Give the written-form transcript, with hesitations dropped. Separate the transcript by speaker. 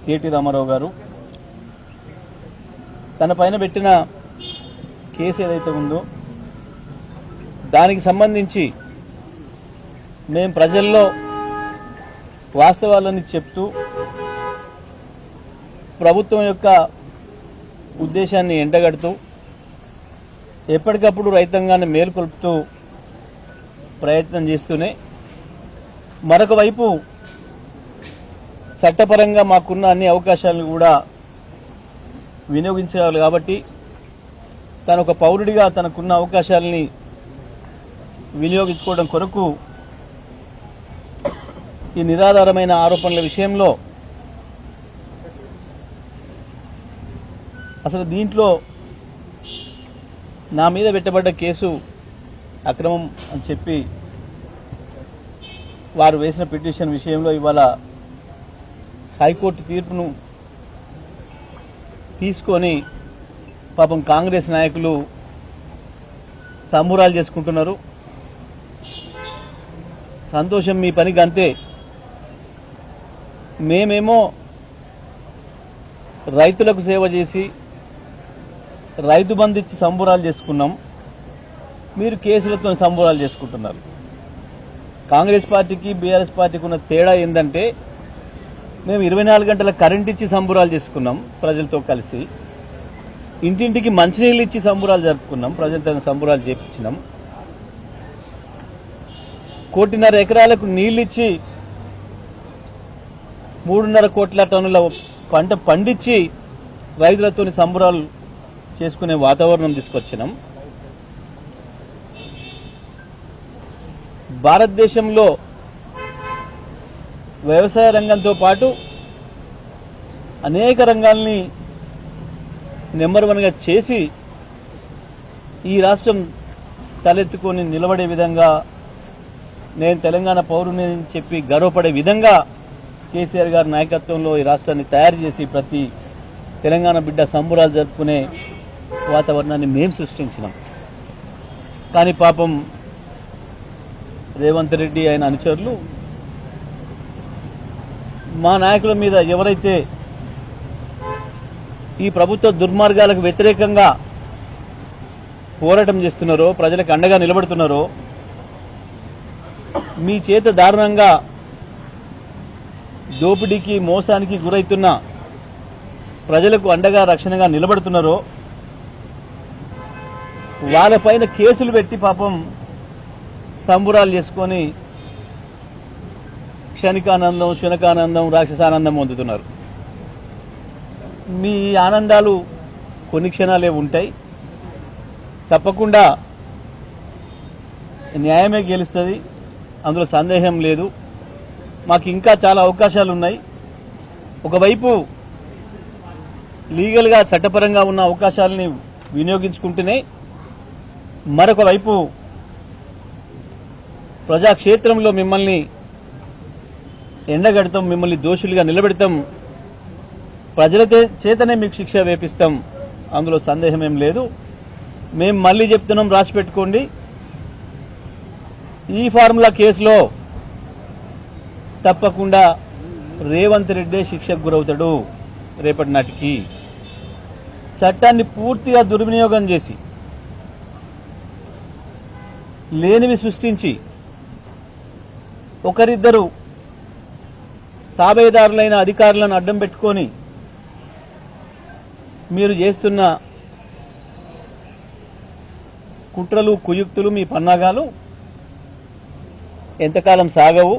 Speaker 1: KT Ramarao గారు తన పైన పెట్టిన కేసు ఏదైతే ఉందో దానికి సంబంధించి మేము ప్రజల్లో వాస్తవాలను చెప్తూ ప్రభుత్వం యొక్క ఉద్దేశాన్ని ఎండగడుతూ ఎప్పటికప్పుడు రైతాంగాన్ని మేల్కొల్పుతూ ప్రయత్నం చేస్తూనే మరొక వైపు చట్టపరంగా మాకున్న అన్ని అవకాశాలను కూడా వినియోగించాలి కాబట్టి తను ఒక పౌరుడిగా తనకున్న అవకాశాలని వినియోగించుకోవడం కొరకు ఈ నిరాధారమైన ఆరోపణల విషయంలో అసలు దీంట్లో నా మీద పెట్టబడ్డ కేసు అక్రమం అని చెప్పి వారు వేసిన పిటిషన్ విషయంలో ఇవాళ హైకోర్టు తీర్పును తీసుకొని పాపం కాంగ్రెస్ నాయకులు సంబురాలు చేసుకుంటున్నారు. సంతోషం, మీ పనికి అంతే. మేమేమో రైతులకు సేవ చేసి రైతు బంధు ఇచ్చి సంబురాలు చేసుకున్నాం, మీరు కేసులతో సంబురాలు చేసుకుంటున్నారు. కాంగ్రెస్ పార్టీకి బీఆర్ఎస్ పార్టీకి ఉన్న తేడా ఏంటంటే మేము 24 గంటల కరెంట్ ఇచ్చి సంబురాలు చేసుకున్నాం ప్రజలతో కలిసి, ఇంటింటికి మంచినీళ్ళు ఇచ్చి సంబురాలు జరుపుకున్నాం, ప్రజలతో సంబురాలు చేపించినాం, 1.5 ఎకరాలకు నీళ్ళిచ్చి 3.5 కోట్ల టన్నుల పంట పండించి రైతులతో సంబురాలు చేసుకునే వాతావరణం తీసుకొచ్చినాం. భారతదేశంలో వ్యవసాయ రంగంతో పాటు అనేక రంగాల్ని నెంబర్ 1గా చేసి ఈ రాష్ట్రం తలెత్తుకొని నిలబడే విధంగా, నేను తెలంగాణ పౌరుని చెప్పి గర్వపడే విధంగా కేసీఆర్ గారి నాయకత్వంలో ఈ రాష్ట్రాన్ని తయారు చేసి ప్రతి తెలంగాణ బిడ్డ సంబురాలు జరుపుకునే వాతావరణాన్ని మేము సృష్టించినాం. కానీ పాపం రేవంత్ రెడ్డి ఆయన అనుచరులు మా నాయకుల మీద ఎవరైతే ఈ ప్రభుత్వ దుర్మార్గాలకు వ్యతిరేకంగా పోరాటం చేస్తున్నారో, ప్రజలకు అండగా నిలబడుతున్నారో, మీ చేత దారుణంగా దోపిడీకి మోసానికి గురైతున్న ప్రజలకు అండగా రక్షణగా నిలబడుతున్నారో వాళ్ళపైన కేసులు పెట్టి పాపం సంబురాలు చేసుకొని క్షణికానందం, శునకానందం, రాక్షసానందం పొందుతున్నారు. మీ ఆనందాలు కొన్ని క్షణాలే ఉంటాయి. తప్పకుండా న్యాయమే గెలుస్తుంది, అందులో సందేహం లేదు. మాకు ఇంకా చాలా అవకాశాలు ఉన్నాయి. ఒకవైపు లీగల్గా చట్టపరంగా ఉన్న అవకాశాలని వినియోగించుకుంటూనే మరొక వైపు ప్రజాక్షేత్రంలో మిమ్మల్ని ఎండగడతాం, మిమ్మల్ని దోషులుగా నిలబెడతాం, ప్రజల చేతనే మీకు శిక్ష వేపిస్తాం, అందులో సందేహమేం లేదు. మేము మళ్ళీ చెప్తున్నాం, రాసి పెట్టుకోండి, ఈ ఫార్ములా కేసులో తప్పకుండా రేవంత్ రెడ్డి శిక్షకు గురవుతాడు. రేపటి నాటికి చట్టాన్ని పూర్తిగా దుర్వినియోగం చేసి లేనివి సృష్టించి ఒకరిద్దరు తాబేదారులైన అధికారులను అడ్డం పెట్టుకొని మీరు చేస్తున్న కుట్రలు, కుయుక్తులు, మీ పన్నాగాలు ఎంతకాలం సాగవు.